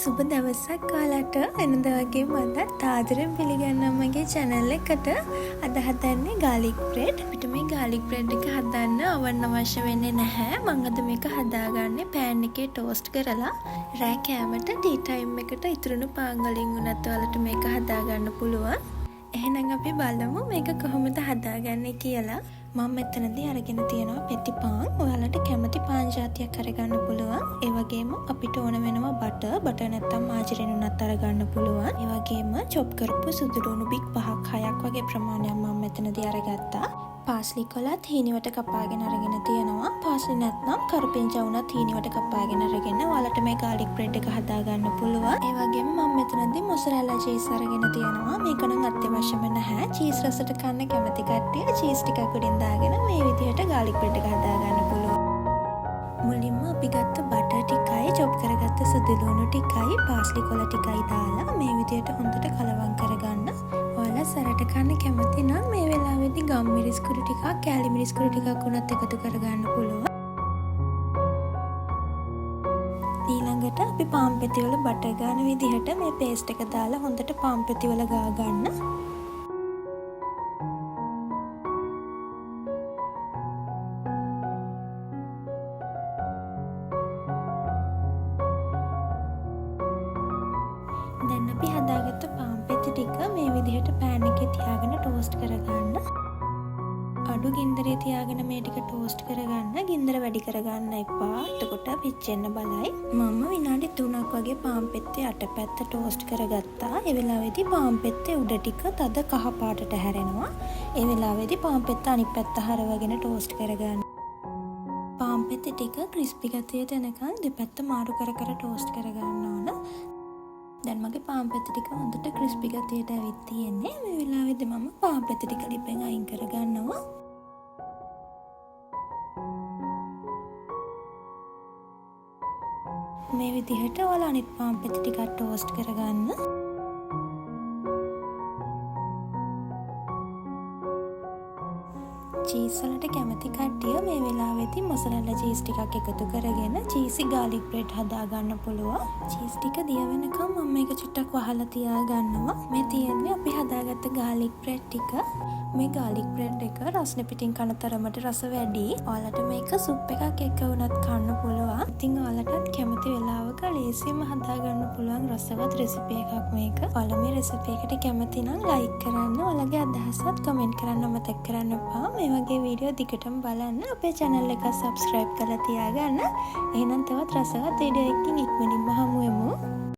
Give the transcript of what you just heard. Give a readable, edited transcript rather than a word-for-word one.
සුබ දවසක් ඔයාලට. වෙනද වගේ මමත් ආදරෙන් පිළිගන්නවා මගේ channel එකට. අද හදන්නේ garlic bread. අපිට මේ garlic bread එක හදන්න oven අවශ්‍ය වෙන්නේ නැහැ. මම අද මේක හදාගන්නේ pan එකේ toast කරලා. රෑ කෑමට tea time එකට ඉතුරුණු පාන් වලින් උනත් ඔයාලට මේක හදාගන්න පුළුවන්. එහෙනම් අපි බලමු මේක කොහොමද හදාගන්නේ කියලා. මම මෙතනදී අරගෙන තියෙනවා පෙති පාන්. ඔයාලට කැමති පාන් ජාතියක් අරගන්න පුළුවන්. ඒ වගේම අපිට ඕන වෙනවා බටර් නැත්නම් මාජරින් උනත් අරගන්න පුළුවන්. ඒ වගේම chop කරපු සුදු ලුණු බික් 5ක් 6ක් වගේ ප්‍රමාණයක් මම මෙතනදී අරගත්තා. පාස්ලි කොලත් හීනිවට කපාගෙන අරගෙන තියෙනවා. පාස්ලි නැත්නම් කරපිංචා උනත් හීනිවට කපාගෙන අරගෙන ඔයාලට මේ garlic bread එක හදාගන්න පුළුවන්. ඒ වගේම මම මෙතනදී මොසරෙල්ලා චීස් අරගෙන තියෙනවා. මේක නම් අත්‍යවශ්‍යම නැහැ. චීස් රසට කන්න කැමති කට්ටිය චීස් ටිකක් උඩින් දාගෙන මේ විදිහට garlic bread එක හදාගන්න පුළුවන්. මුලින්ම අපි ගත්ත බටර් ටිකයි chop කරගත්ත සුදු ලුණු ටිකයි පාස්ලි කොළ ටිකයි දාලා මේ විදිහට හොඳට කලවම් කරගන්න. ඔයාලා සරට කන්න කැමති නම් මේ වෙලාවේදී ගම් මිරිස් කුඩු ටිකක් කෑලි මිරිස් කුඩු ටිකක් උනත් එකතු කරගන්න පුළුවන්. ඊළඟට අපි පාන් පෙති වල බටර් ගන්න විදිහට මේ පේස්ට් එක දාලා හොඳට පාන් පෙති වල ගා ගන්න. දැන් අපි හදාගත්ත පාන් පෙති ටික මේ විදිහට pan එකේ තියාගෙන toast කරගන්න. අඩු ගින්දරේ තියාගෙන මේ ටික toast කරගන්න. ගින්දර වැඩි කරගන්න එපා. එතකොට පිච්චෙන්න බලයි. මම විනාඩි 3ක් වගේ පාන් පෙත්තේ අටපැත්ත toast කරගත්තා. ඒ වෙලාවේදී පාන් පෙත්තේ උඩ ටික තද කහ පාටට හැරෙනවා. ඒ වෙලාවේදී පාන් පෙත්ත අනිත් පැත්ත හරවගෙන toast කරගන්න. පාන් පෙති ටික crispy ගතියට එනකන් දෙපැත්ත මාරු කර කර toast කරගන්න ඕන. දැන් මගේ පාන් පෙති ටික හොඳට crispy ගතියට ඇවිත් තියෙන්නේ. මේ වෙලාවේදී මම පාන් පෙති ටික ලිපෙන් අයින් කරගන්නවා. මේ විදිහට ඔයාලා අනිත් පාන් පෙති ටිකක් toast කරගන්න. චීස් වලට කැමති කට්ටිය මේ වෙලාවේදී මොසරෙල්ලා චීස් ටිකක් එකතු කරගෙන චීසි garlic bread හදා ගන්න පුළුවන්. චීස් ටික දිය වෙනකම් මම මේක චුට්ටක් වහලා තියා ගන්නවා. මේ තියෙන්නේ අපි හදාගත්ත garlic bread ටික. මේ garlic bread එක රස්නේ පිටින් කන තරමට රස වැඩි. ඔයාලට මේක සුප් එකක් එක්ක වුණත් කන්න පුළුවන්. ඉතින් ඔයාලටත් කැමති වෙලාවක ලේසියෙන්ම හදා ගන්න පුළුවන් රසවත් රෙසිපි එකක් මේක. ඔයාලා මේ රෙසිපි එකට කැමති නම් like කරන්න. ඔයාලගේ අදහසත් කමෙන්ට් කරන්න මතක් කරන්න එපා. මේ වගේ වීඩියෝ දිගටම බලන්න අපේ channel එක subscribe කරලා තියාගන්න. එහෙනම් තවත් රසවත් වීඩියෝ එකකින් ඉක්මනින්ම හමු වෙමු.